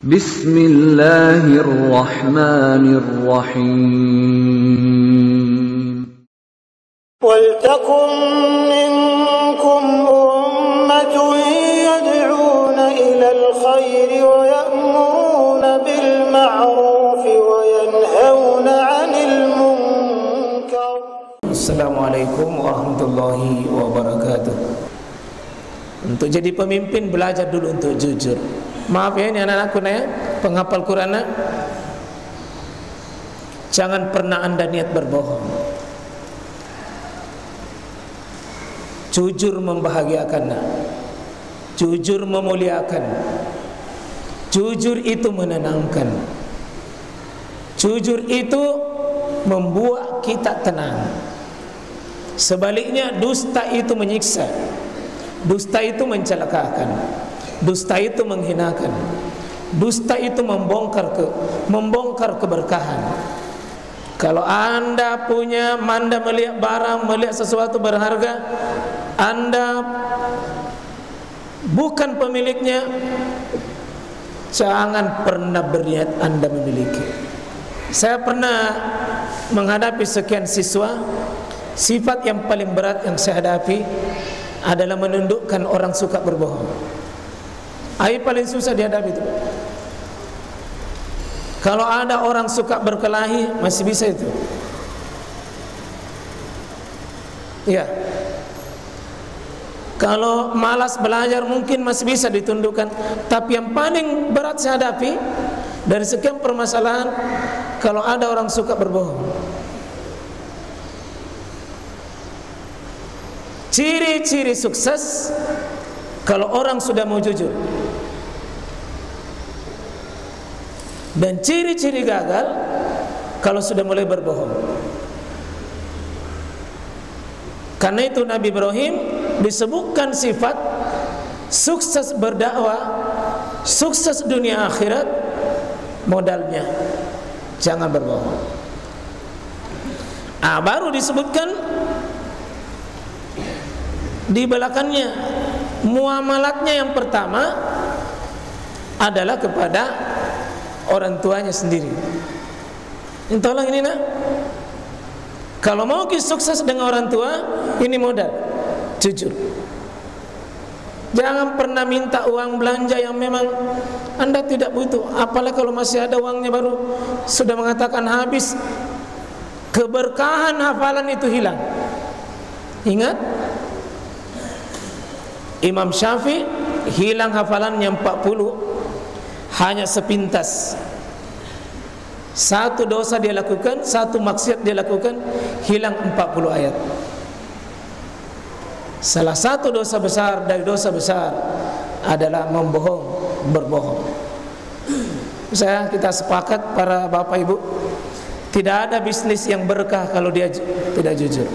Bismillahirrahmanirrahim. Waltakum minkum ummatun yad'una ilal khairi wa ya'muruna bil ma'rufi wa yanhauna 'anil munkar. Assalamualaikum warahmatullahi wabarakatuh. Untuk jadi pemimpin belajar dulu untuk jujur. Maaf ya, ini anak-anakku ya, penghafal Quran. Jangan pernah anda niat berbohong. Jujur membahagiakan, jujur memuliakan, jujur itu menenangkan, jujur itu membuat kita tenang. Sebaliknya dusta itu menyiksa, dusta itu mencelakakan, dusta itu menghinakan, dusta itu membongkar keberkahan. Kalau anda melihat barang, melihat sesuatu berharga, anda bukan pemiliknya, jangan pernah berniat anda memiliki. Saya pernah menghadapi sekian siswa. Sifat yang paling berat yang saya hadapi adalah menundukkan orang suka berbohong. Aib paling susah dihadapi itu. Kalau ada orang suka berkelahi, masih bisa itu. Ya. Kalau malas belajar mungkin masih bisa ditundukkan. Tapi yang paling berat saya hadapi dari sekian permasalahan, kalau ada orang suka berbohong. Ciri-ciri sukses kalau orang sudah mau jujur. Dan ciri-ciri gagal kalau sudah mulai berbohong. Karena itu Nabi Ibrahim disebutkan sifat sukses berdakwah, sukses dunia akhirat, modalnya jangan berbohong. Baru disebutkan di belakangnya muamalatnya yang pertama adalah kepada orang tuanya sendiri. Tolong ini nak, kalau mau sukses dengan orang tua, ini modal jujur. Jangan pernah minta uang belanja yang memang anda tidak butuh. Apalagi kalau masih ada uangnya baru sudah mengatakan habis, keberkahan hafalan itu hilang. Ingat, Imam Syafi'i hilang hafalannya 40 hanya sepintas. Satu dosa dia lakukan, satu maksiat dia lakukan, hilang 40 ayat. Salah satu dosa besar dari dosa besar adalah berbohong. Kita sepakat para bapak ibu, tidak ada bisnis yang berkah kalau dia tidak jujur.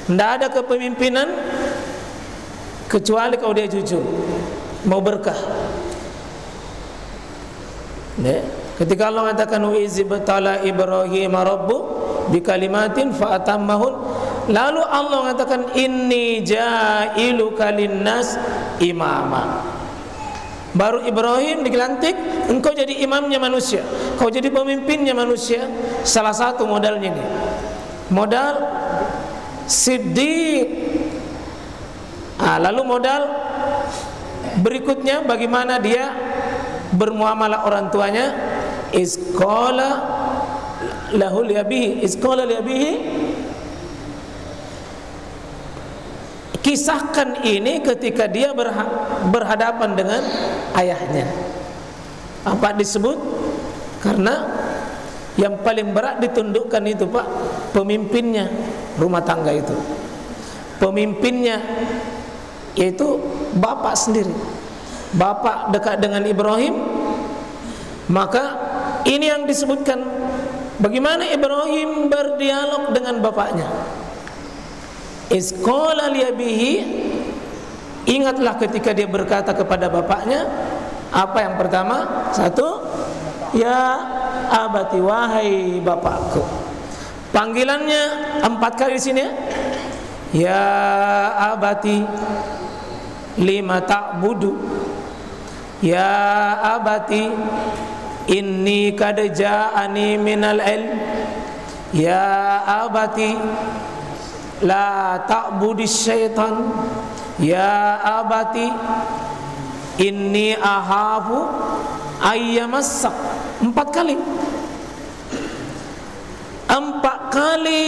Tidak ada kepemimpinan kecuali kalau dia jujur, mau berkah. Ketika Allah mengatakan wa izibtala Ibrahim rabbu bikalimatin fa atammahun, lalu Allah mengatakan inni ja'iluka linnas imama. Baru Ibrahim dilantik, engkau jadi imamnya manusia, kau jadi pemimpinnya manusia. Salah satu modalnya ini, modal siddiq. Lalu modal berikutnya bagaimana dia bermuamalah orang tuanya. Isqala liabihi. Kisahkan ini ketika dia berhadapan dengan ayahnya. Apa disebut? Karena yang paling berat ditundukkan itu Pak, pemimpinnya rumah tangga itu. Pemimpinnya yaitu bapak sendiri. Bapak dekat dengan Ibrahim, maka ini yang disebutkan bagaimana Ibrahim berdialog dengan bapaknya. Isqala liabihi, ingatlah ketika dia berkata kepada bapaknya, apa yang pertama? Satu, ya abati, wahai bapakku. Panggilannya 4 kali di sini ya. Ya abati lima ta'budu ya abati inni qad ja'ani minal ilm ya abati la ta'budis syaitan ya abati inni ahafu ayyamassak. 4 kali. 4 kali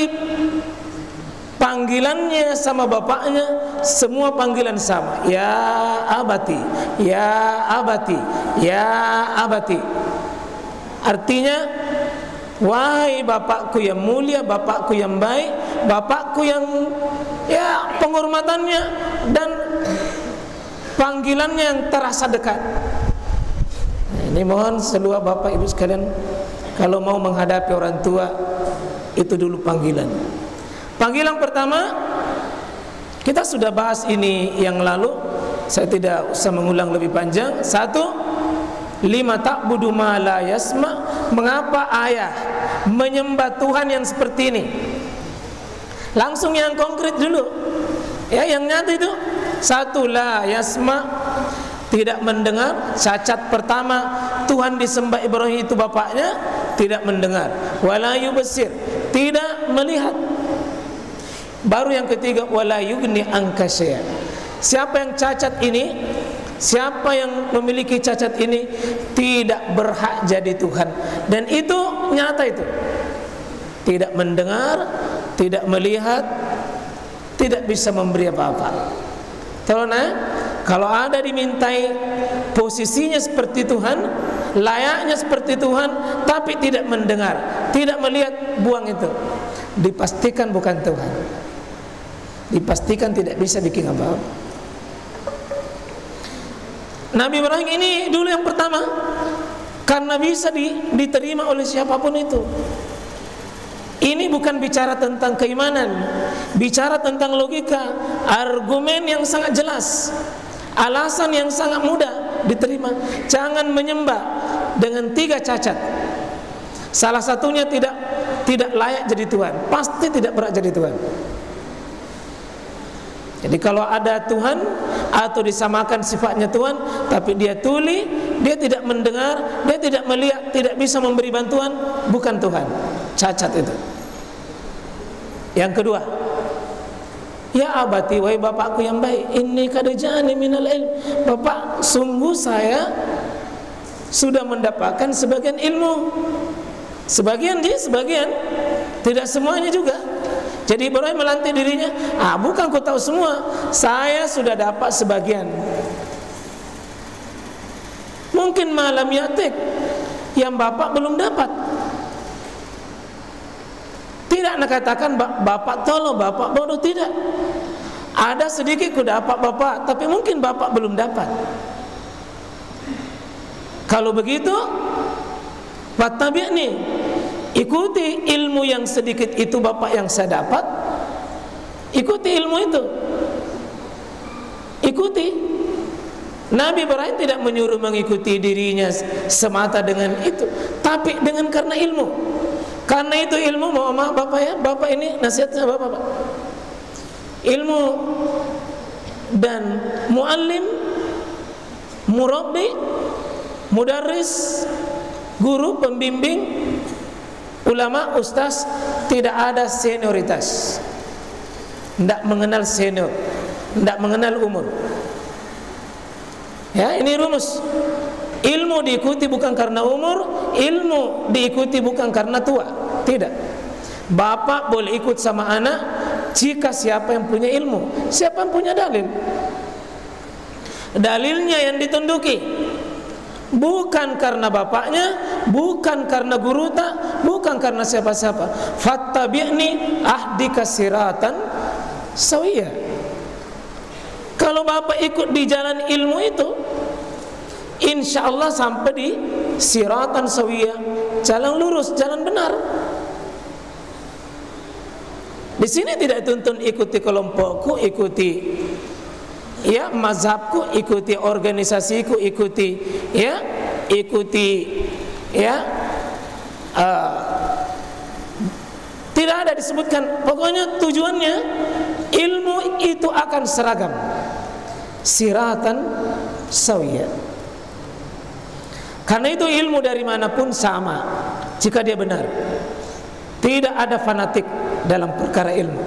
panggilannya sama bapaknya, semua panggilan sama. Ya abati, ya abati, ya abati. Artinya, wahai bapakku yang mulia, bapakku yang baik, bapakku yang ya penghormatannya dan panggilannya yang terasa dekat. Nah, ini mohon seluruh bapak ibu sekalian, kalau mau menghadapi orang tua, itu dulu panggilan. Panggilan pertama, kita sudah bahas ini yang lalu, saya tidak usah mengulang lebih panjang. 1, lima ta'budu ma la yasma. Mengapa ayah menyembah Tuhan yang seperti ini? Langsung yang konkret dulu. Ya, yang nyata itu 1, la yasma, tidak mendengar. Cacat pertama, Tuhan disembah Ibrahim itu bapaknya tidak mendengar. Wala yubsir, tidak melihat. Baru yang ketiga, wala yughni anka syai'an. Siapa yang cacat ini, siapa yang memiliki cacat ini tidak berhak jadi Tuhan. Dan itu nyata itu. Tidak mendengar, tidak melihat, tidak bisa memberi apa-apa. Kalau ada dimintai posisinya seperti Tuhan, layaknya seperti Tuhan, tapi tidak mendengar, tidak melihat, buang itu. Dipastikan bukan Tuhan. Dipastikan tidak bisa bikin apa-apa. Nabi Ibrahim ini dulu yang pertama, karena bisa diterima oleh siapapun itu. Ini bukan bicara tentang keimanan, bicara tentang logika, argumen yang sangat jelas, alasan yang sangat mudah diterima. Jangan menyembah dengan 3 cacat. Salah satunya tidak layak jadi Tuhan, pasti tidak berhak jadi Tuhan. Jadi kalau ada Tuhan atau disamakan sifatnya Tuhan, tapi dia tuli, dia tidak mendengar, dia tidak melihat, tidak bisa memberi bantuan, bukan Tuhan. Cacat itu. Yang kedua, ya abati, wahai bapakku yang baik, inni qad ja'ani minal ilm. Bapak, sungguh saya sudah mendapatkan sebagian ilmu. Sebagian dia, sebagian, tidak semuanya juga. Jadi Ibrahim melantik dirinya, bukan ku tahu semua, saya sudah dapat sebagian. Mungkin malam yatik yang bapak belum dapat. Tidak nak katakan bapak tolong, bapak bodoh, tidak. Ada sedikit ku dapat bapak, tapi mungkin bapak belum dapat. Kalau begitu, fattabi'ni, ikuti ilmu yang sedikit itu bapak yang saya dapat. Ikuti ilmu itu. Ikuti. Nabi Ibrahim tidak menyuruh mengikuti dirinya semata dengan itu, tapi dengan karena ilmu. Karena itu ilmu, mohon maaf bapak ya, bapak ini nasihatnya bapak. Ilmu dan muallim, murabbi, mudarris, guru, pembimbing, ulama, ustaz, tidak ada senioritas. Tidak mengenal senior, tidak mengenal umur. Ya, ini rumus. Ilmu diikuti bukan karena umur, ilmu diikuti bukan karena tua. Tidak. Bapak boleh ikut sama anak jika siapa yang punya ilmu, siapa yang punya dalil. Dalilnya yang ditunduki, bukan karena bapaknya, bukan karena guru tak, bukan karena siapa-siapa. Fattabi'ni ahdika siratan sawiyya. Kalau bapak ikut di jalan ilmu itu, insya Allah sampai di siratan sawiyya, jalan lurus, jalan benar. Di sini tidak tuntun ikuti kelompokku, ikuti ya mazhabku, ikuti organisasiku, ikuti ya tidak ada disebutkan. Pokoknya tujuannya ilmu itu akan seragam, siratan sawiyya. Karena itu ilmu dari manapun sama jika dia benar. Tidak ada fanatik dalam perkara ilmu.